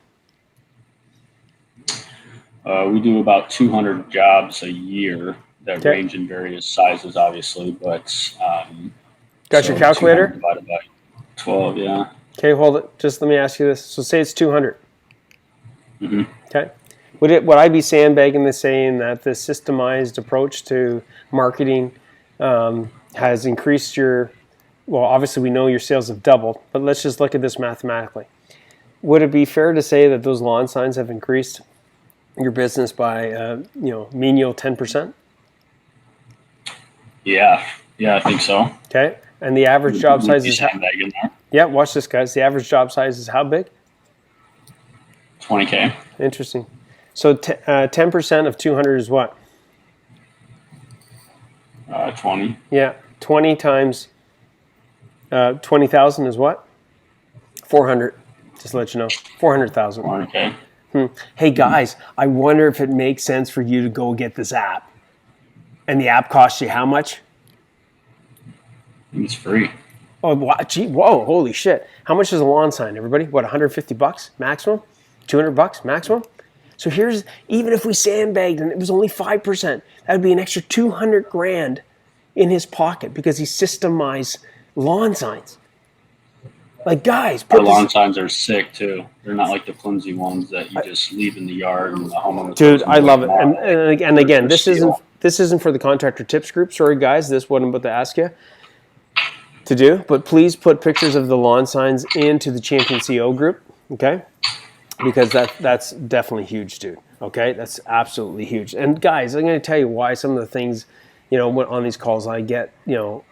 We do about 200 jobs a year that Okay. range in various sizes, obviously, but Got your so 200 calculator? divided by 12, yeah. Okay, hold it. Just let me ask you this. So say it's 200. hmm Okay. Would I be sandbagging this saying that the systemized approach to marketing has increased well, obviously we know your sales have doubled, but let's just look at this mathematically. Would it be fair to say that those lawn signs have increased your business by, menial 10%? Yeah, I think so. Okay. And the average job size is sandbagging there. yeah, watch this, guys. The average job size is how big? 20K. Interesting. So 10% of 200 is what? 20. Yeah, 20 times 20,000 is what? 400. Just to let you know, 400,000. 20K. Hey guys, I wonder if it makes sense for you to go get this app. And the app costs you how much? It's free. Oh, gee, whoa, holy shit. How much is a lawn sign, everybody? What, 150 bucks maximum? 200 bucks maximum? So here's, even if we sandbagged and it was only 5%, that would be an extra 200 grand in his pocket because he systemized lawn signs. Like, guys, Our lawn signs are sick too. They're not like the flimsy ones that you just leave in the yard and the homeowner. Dude, I love it. And again, this isn't for the contractor tips group. Sorry, guys, this wasn't about to ask you to do, but please put pictures of the lawn signs into the Champion CO group, okay? Because that's definitely huge, dude. Okay, that's absolutely huge. And guys, I'm going to tell you why some of the things, on these calls I get,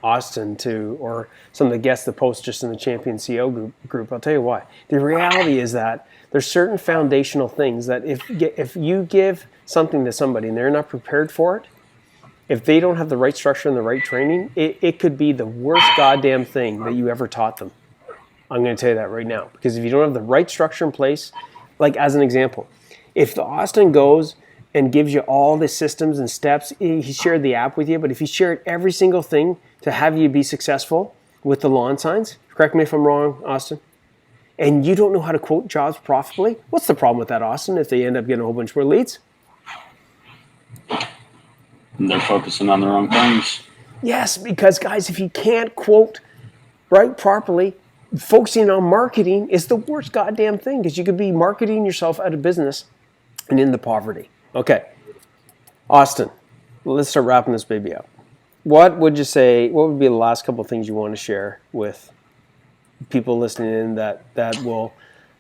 Austin to, or some of the guests that post just in the Champion CO group. I'll tell you why. The reality is that there's certain foundational things that if you give something to somebody and they're not prepared for it, if they don't have the right structure and the right training, it could be the worst goddamn thing that you ever taught them. I'm going to tell you that right now. Because if you don't have the right structure in place, like as an example, if the Austin goes and gives you all the systems and steps, he shared the app with you, but if he shared every single thing to have you be successful with the lawn signs, correct me if I'm wrong, Austin, and you don't know how to quote jobs profitably, what's the problem with that, Austin, if they end up getting a whole bunch more leads? And they're focusing on the wrong things. Yes, because guys, if you can't quote right properly, focusing on marketing is the worst goddamn thing because you could be marketing yourself out of business and into poverty. Okay, Austin, let's start wrapping this baby up. What would you say, what would be the last couple of things you want to share with people listening in that will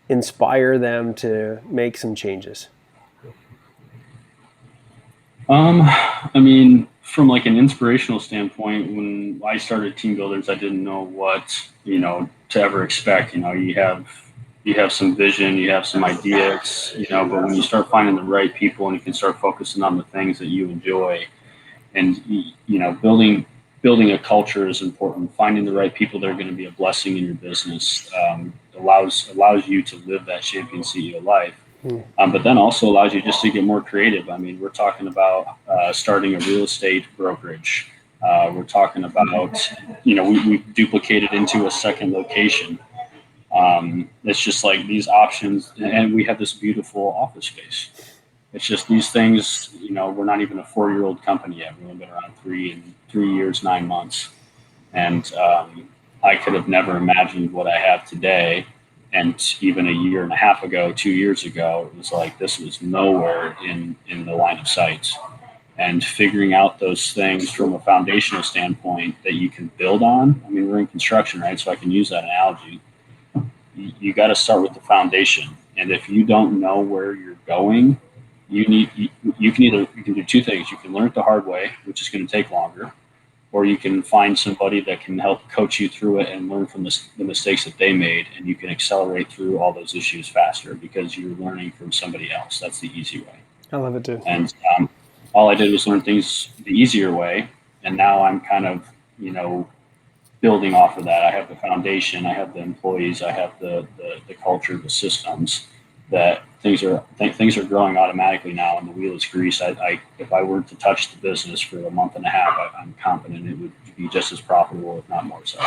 inspire them to make some changes? I mean, from like an inspirational standpoint, when I started Team Builders, I didn't know what, to ever expect. You have some vision, you have some ideas, but when you start finding the right people and you can start focusing on the things that you enjoy and, building a culture is important. Finding the right people that are going to be a blessing in your business allows you to live that champion CEO life. But then also allows you just to get more creative. I mean, we're talking about starting a real estate brokerage. We're talking about, we've duplicated into a second location. It's just like these options, and we have this beautiful office space. It's just these things, we're not even a 4-year-old company yet. We've only been around 3 years, 9 months. And I could have never imagined what I have today. And even a year and a half ago, 2 years ago, it was like this was nowhere in the line of sight. And figuring out those things from a foundational standpoint that you can build on. I mean, we're in construction, right? So I can use that analogy. You got to start with the foundation. And if you don't know where you're going, you can do two things. You can learn it the hard way, which is going to take longer, or you can find somebody that can help coach you through it and learn from the mistakes that they made, and you can accelerate through all those issues faster because you're learning from somebody else. That's the easy way. I love it, dude. And all I did was learn things the easier way. And now I'm kind of, building off of that. I have the foundation, I have the employees, I have the culture, the systems, that things are growing automatically now, and the wheel is greased. If I were to touch the business for a month and a half, I'm confident it would be just as profitable, if not more so.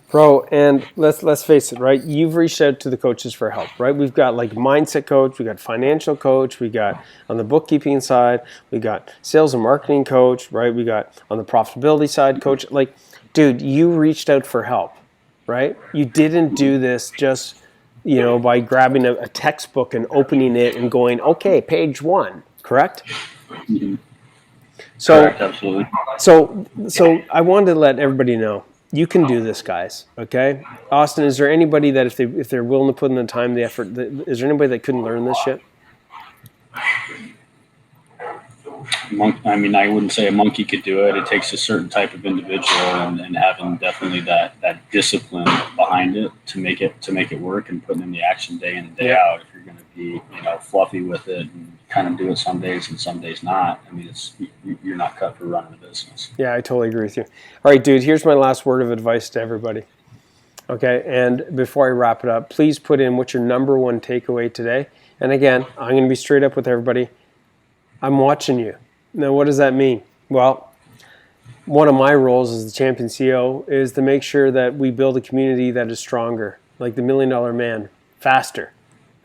Bro, and let's face it, right? You've reached out to the coaches for help, right? We've got like mindset coach, we got financial coach, we got on the bookkeeping side, we got sales and marketing coach, right? We got on the profitability side coach. Like, dude, you reached out for help, right? You didn't do this just, by grabbing a textbook and opening it and going, okay, page 1, correct? Mm-hmm. So, correct, absolutely. So I wanted to let everybody know, you can do this, guys. Okay, Austin, is there anybody that if they're willing to put in the time, the effort, is there anybody that couldn't learn this shit? I wouldn't say a monkey could do it. It takes a certain type of individual and having definitely that discipline behind it to make it work, and putting in the action day in and day out. If you're going to be fluffy with it and kind of do it some days and some days not, you're not cut for running a business. Yeah, I totally agree with you. All right, dude, here's my last word of advice to everybody. Okay, and before I wrap it up, please put in what's your number one takeaway today. And again, I'm going to be straight up with everybody. I'm watching you. Now, what does that mean? Well, one of my roles as the champion CEO is to make sure that we build a community that is stronger, like the $1 Million Man, faster,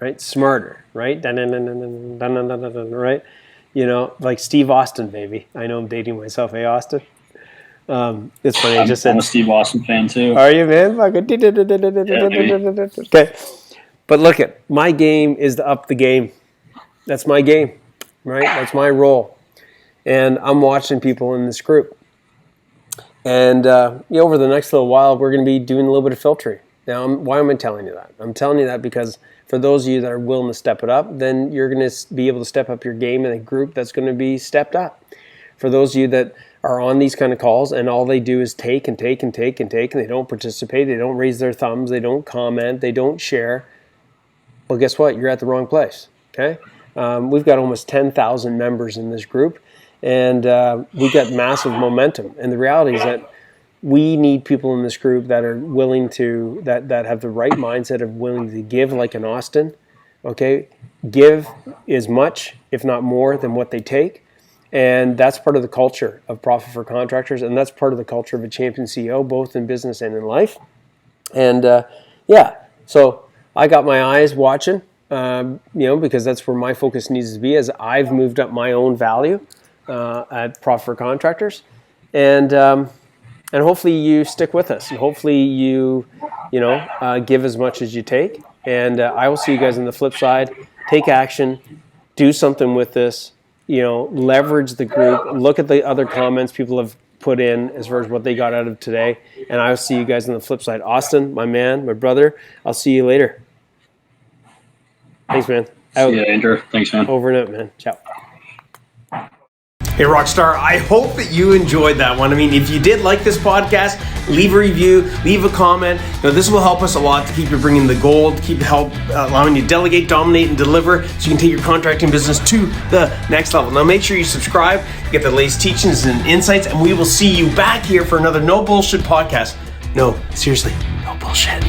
right? Smarter, right? Right? Like Steve Austin, baby. I know I'm dating myself. Hey, Austin? It's funny. I just said I'm a Steve Austin fan too. Are you, man? Okay. But look my game is to up the game. That's my game, right? That's my role. And I'm watching people in this group. And over the next little while, we're going to be doing a little bit of filtering. Now, why am I telling you that? I'm telling you that because for those of you that are willing to step it up, then you're going to be able to step up your game in a group that's going to be stepped up. For those of you that are on these kind of calls and all they do is take and take and take and take, and they don't participate, they don't raise their thumbs, they don't comment, they don't share, well, guess what? You're at the wrong place, okay? We've got almost 10,000 members in this group, and we've got massive momentum. And the reality is that we need people in this group that are willing to, that have the right mindset of willing to give like an Austin, okay? Give as much, if not more, than what they take. And that's part of the culture of Profit for Contractors, and that's part of the culture of a champion CEO, both in business and in life. And so I got my eyes watching, because that's where my focus needs to be as I've moved up my own value at Profit for Contractors. And hopefully you stick with us, and hopefully you give as much as you take. And I will see you guys on the flip side. Take action, do something with this. Leverage the group, look at the other comments people have put in as far as what they got out of today, and I'll see you guys on the flip side. Austin, my man, my brother, I'll see you later. Thanks, man. See you, Andrew. Thanks, man. Over and out, man. Ciao. Hey, Rockstar, I hope that you enjoyed that one. If you did like this podcast, leave a review, leave a comment. This will help us a lot to keep you bringing the gold, keep allowing you to delegate, dominate, and deliver so you can take your contracting business to the next level. Now, make sure you subscribe, get the latest teachings and insights, and we will see you back here for another No Bullshit podcast. No, seriously, no bullshit.